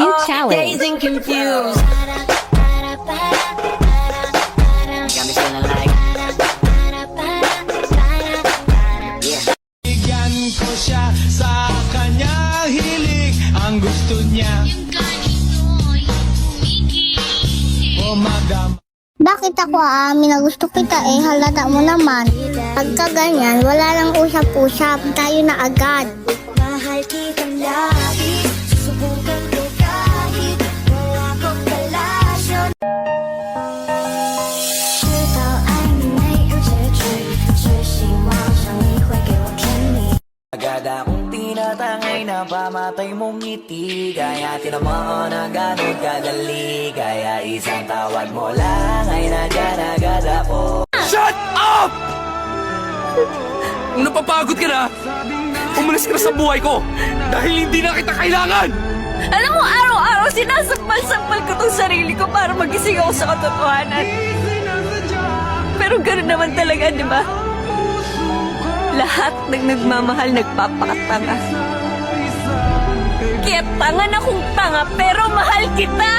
New all challenge. dazed and confused. Got me feeling like Bigyan ko siya sa kanya hilig. Ang gusto niya Gumagam. Bakit ako aamin na gusto kita halata mo naman. Pagka ganyan, wala nang usap-usap, tayo na agad. Mahal kitang lagi, susubukan ko kahit wala kong kalasyon。知道爱你没有结局，只希望上你会给我甜蜜。 Agad akong tinatangay na pamatay mong ngiti. Kaya tinamaan na gano'n kadali. Kaya isang tawag mo lang ay nandyan agad ako. Shut up! Kung napapagod ka na, umalis ka na sa buhay ko dahil hindi na kita kailangan! Alam mo, araw-araw sinasampal-sampal ko tong sarili ko para magising ako sa katotohanan. Pero gano'n naman talaga, di ba? Lahat ng nagmamahal nagpapakatanga. Kaya tanga na kung tanga, pero mahal kita!